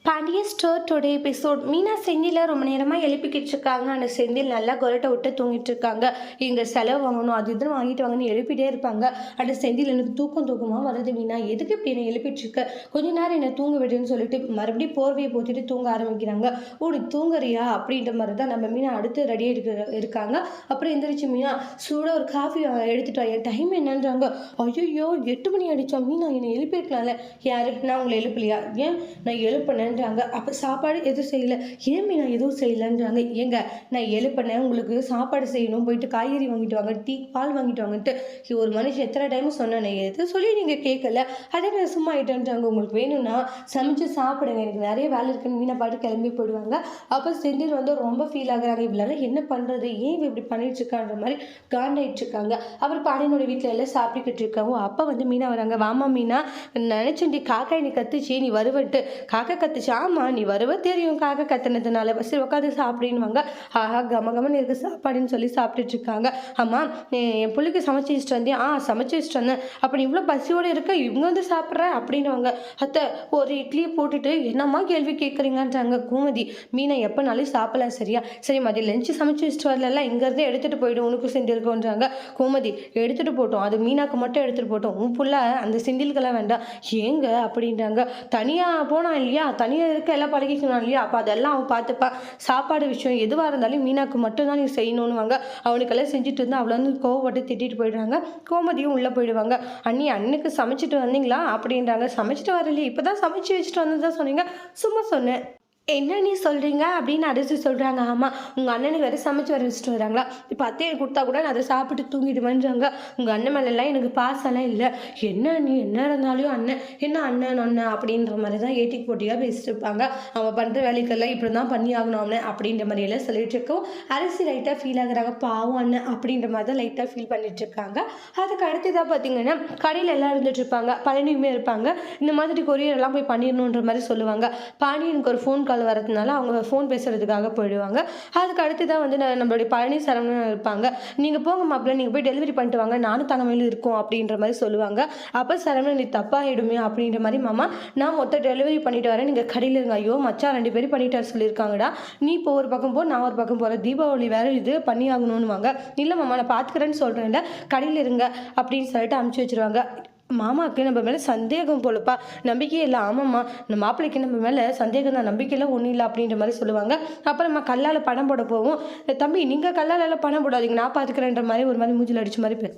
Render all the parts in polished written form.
Pandian store today episode. Meena செந்தில ரொம்ப நேரமாக எழுப்பிக்கிட்டு இருக்காங்க. அந்த செந்தில் நல்லா கொரட்டை விட்டு தூங்கிட்டு இருக்காங்க. இங்கே செலவு வாங்கணும், அது இதுன்னு வாங்கிட்டு வாங்கன்னு எழுப்பிட்டே இருப்பாங்க. அந்த செந்தில் எனக்கு தூக்கமாக வருது மீனா, எதுக்கு இப்படி என்னை எழுப்பிட்டு இருக்க, கொஞ்ச நேரம் என்னை தூங்க விடுன்னு சொல்லிட்டு மறுபடியும் போர்வையை போட்டுட்டு தூங்க ஆரம்பிக்கிறாங்க. ஓடி தூங்குறியா அப்படின்ற மாதிரி தான் நம்ம மீனா அடுத்து ரெடியாக இருக்காங்க. அப்புறம் எந்திரிச்சு மீனா சூடாக ஒரு காஃபி எடுத்துட்டு வா, என் டைம் என்னன்றாங்க. ஐயோ 8 மணி அடிச்சா மீனா, என்னை எழுப்பியிருக்கலாம்ல. யாரு, நான் உங்களை எழுப்பலையா? ஏன் நான் எழுப்பினேன்? அப்போ சாப்பாடு எதுவும் செய்யலை. ஏன் மீனா எதுவும் செய்யலைன்றாங்க. ஏங்க நான் எழுப்பினேன், உங்களுக்கு சாப்பாடு செய்யணும், போயிட்டு காய்கறி வாங்கிட்டு வாங்க, டீ பால் வாங்கிட்டு வாங்கன்ட்டு ஒரு மனுஷன் எத்தனை டைமும் சொன்னேன், எது சொல்லி நீங்கள் கேட்கல, அதே நான் சும்மா ஆகிட்டேன்றாங்க. உங்களுக்கு வேணும்னா சமைச்சு சாப்பிடுங்க, எனக்கு நிறைய வேலை இருக்குன்னு மீனை பாட்டு கிளம்பி போயிடுவாங்க. அப்போ செந்தில் வந்து ரொம்ப ஃபீல் ஆகுறாங்க. இவ்வளோ என்ன பண்ணுறது, ஏன் இப்படி பண்ணிட்டு இருக்கான்ற மாதிரி காண்டாயிட்டு இருக்காங்க. அப்புறம் பாண்டியனோட வீட்டில் எல்லாம் சாப்பிட்டுக்கிட்டு இருக்காங்க. அப்போ வந்து மீனா வராங்க. வாமா மீனா, நினச்சேன்டி காக்கா நீ கத்துச்சு, நீ வருவன்ட்டு. காக்கா கத்துச்சு, ஆமாம் நீ வருவ தெரியும் காக்கா கத்துனதுனால, சரி உட்காந்து சாப்பிடுவாங்க. ஆஹா கமகமன்னு இருக்கு சாப்பாடுன்னு சொல்லி சாப்பிட்டுட்டு இருக்காங்க. ஆமாம் என் பிள்ளைக்கு சமைச்சு வச்சுட்டு வந்தேன். சமைச்சு வச்சுட்டு வந்தேன். அப்போ நீ இவ்வளோ பசியோடு இருக்க, இவங்க வந்து சாப்பிட்ற அப்படின்னுவாங்க. அத்தை ஒரு இட்லியை போட்டுட்டு என்னம்மா கேள்வி கேட்குறீங்கன்றாங்க கோமதி. மீனை எப்போனாலும் சாப்பிடலாம் சரியா, சரி மதியம் லஞ்சு சமைச்சு வச்சுட்டு வரல, இங்கேருந்து எடுத்துகிட்டு போய்டும், உனக்கு செஞ்சிருக்கோன்றாங்க. கோமதி எடுத்துகிட்டு போட்டோம், அது மீனாக்கு மட்டும் எடுத்துகிட்டு போட்டோம், உன் புள்ள அந்த செந்திலுக்கெல்லாம் வேண்டாம். ஏங்க அப்படின்றாங்க. தனியாக போனான் இல்லையா, தனியாக இருக்க எல்லாம் பழகிக்கணும் இல்லையா, அப்போ அதெல்லாம் அவன் பார்த்துப்பா. சாப்பாடு விஷயம் எதுவாக இருந்தாலும் மீனாக்கு மட்டும்தான் நீ செய்யணுன்னுவாங்க. அவனுக்கெல்லாம் செஞ்சுட்டு இருந்தால் அவ்வளோ வந்து கோவப்பட்டு திட்டிட்டு போயிடுறாங்க. கோமதியும் உள்ளே போயிடுவாங்க. அன்னைக்கு சமைச்சிட்டு வந்தீங்களா அப்படின்றாங்க. சமைச்சிட்டு வரலையே, இப்போ தான் சமைச்சு வச்சுட்டு வந்ததான் சொன்னீங்க. சும்மா சொன்னேன். என்ன நீ சொல்கிறீங்க அப்படின்னு அரிசி சொல்கிறாங்க. ஆமாம் உங்கள் அண்ணனுக்கு வேறு சமைச்சு வர வச்சுட்டு வராங்களா, இப்போ அத்தையை கொடுத்தா கூட நான் அதை சாப்பிட்டு தூங்கிடுவேன்றாங்க. உங்கள் அண்ணன் மேலெல்லாம் எனக்கு பாசெல்லாம் இல்லை. என்ன நீ என்ன இருந்தாலும் அண்ணன் என்ன அண்ணன் அண்ணன் அப்படின்ற மாதிரி தான் ஏட்டிக்கு போட்டியாக பேசிட்டு இருப்பாங்க. அவன் பண்ணுற வேலைக்கெல்லாம் இப்படி தான் பண்ணி ஆகணும் அவனை அப்படின்ற மாதிரியெல்லாம் சொல்லிட்டு இருக்கோம். அரிசி லைட்டாக ஃபீல் ஆகுறாங்க. பாவம் அண்ணன் அப்படின்ற மாதிரி தான் லைட்டாக ஃபீல் பண்ணிட்டு இருக்காங்க. அதுக்கு அடுத்ததாக பார்த்தீங்கன்னா கடையில் எல்லாம் இருந்துட்டு இருப்பாங்க. பழனியுமே இருப்பாங்க. இந்த மாதிரி கொரியர் எல்லாம் போய் பண்ணிடணுன்ற மாதிரி சொல்லுவாங்க. பாண்டியனுக்கு ஒரு ஃபோன் வரதுனால அவங்க ஃபோன் பேசுறதுக்காக போயிடுவாங்க. அதுக்கு அடுத்து தான் வந்து நம்மளுடைய பழனி சரவணன் இருப்பாங்க. நீங்கள் போங்க மாப்பிள்ள, நீங்கள் போய் டெலிவரி பண்ணிட்டு வாங்க, நானும் தங்கமயிலும் இருக்கோம் அப்படின்ற மாதிரி சொல்லுவாங்க. அப்போ சரவணன் நீ தப்பாகிடுமே அப்படின்ற மாதிரி, மாமா நான் மொத்த டெலிவரி பண்ணிட்டு வரேன், நீங்கள் கடையில் இருங்க. ஐயோ மச்சான் 2 பேரும் பண்ணிட்டாரு சொல்லியிருக்காங்கடா, நீ இப்போ ஒரு பக்கம் போ, நான் ஒரு பக்கம் போகிறேன், தீபாவளி வேறு இது பண்ணி ஆகணும்னு வாங்க. இல்லை மாமா நான் பார்த்துக்கிறேன்னு சொல்கிறேன்ல, கடையில் இருங்க அப்படின்னு சொல்லிட்டு அனுப்பிச்சி வச்சுருவாங்க. மாமாவுக்கு நம்ம மேலே சந்தேகம் போலப்பா, நம்பிக்கையே இல்லை. ஆமாம்மா இந்த மாப்பிள்ளைக்கு நம்ம மேலே சந்தேகம் தான், நம்பிக்கையெல்லாம் ஒன்றும் இல்லை அப்படின்ற மாதிரி சொல்லுவாங்க. அப்புறமா கல்லால் பணம் போட போவோம். தம்பி நீங்கள் கல்லால் பணம் போடாதீங்க, நான் பார்த்துக்கிறேன்ற மாதிரி ஒரு மாதிரி மூஞ்சில் அடித்த மாதிரி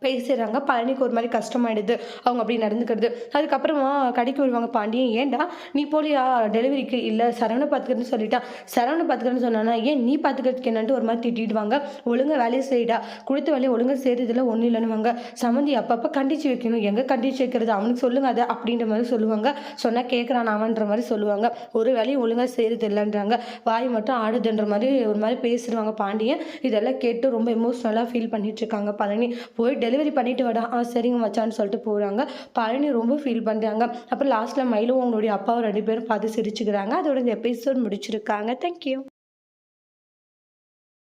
பேசுகிறாங்க. பழனிக்கு ஒரு மாதிரி கஷ்டமாயிடுது அவங்க அப்படி நடந்துக்கிறது. அதுக்கப்புறமா கடைக்கு வருவாங்க. பாண்டியன் ஏன்டா நீ போலியா டெலிவரிக்கு, இல்லை சரவணை பார்த்துக்கிறேன்னு சொல்லிட்டான். சரவணை பார்த்துக்கிறேன்னு சொன்னானா, ஏன் நீ பார்த்துக்கிறதுக்கு என்னன்ட்டு ஒரு மாதிரி திட்டிடுவாங்க. ஒழுங்காக வேலையை செய்யடா, கொடுத்த வேலையை ஒழுங்காக செய்கிறதுல ஒன்றும் இல்லைன்னுவாங்க. சம்மந்தி அப்பப்போ கண்டிச்சு வைக்கணும், எங்கே கண்டிச்சு வைக்கிறது, அவனுக்கு சொல்லுங்க அதை அப்படின்ற மாதிரி சொல்லுவாங்க. சொன்னால் கேட்குறான் அவன்ற மாதிரி சொல்லுவாங்க. ஒரு வேலையும் ஒழுங்காக செய்கிறது இல்லைன்றாங்க. வாய் மட்டும் ஆடுதுன்ற மாதிரி ஒரு மாதிரி பேசிடுவாங்க பாண்டியன். இதெல்லாம் கேட்டு ரொம்ப எமோஷ்னலாக ஃபீல் பண்ணிட்டு இருக்காங்க பழனி. போய் டெலிவரி பண்ணிட்டு வாடா, சரிங்க மச்சான்னு சொல்லிட்டு போகிறாங்க. பழனி ரொம்ப ஃபீல் பண்ணுறாங்க. அப்புறம் லாஸ்ட்டில் மயிலும் அவங்களுடைய அப்பாவும் 2 பேரும் பார்த்து சிரிச்சுக்கிறாங்க. அதோட இந்த எபிசோட் முடிச்சிருக்காங்க. தேங்க்யூ.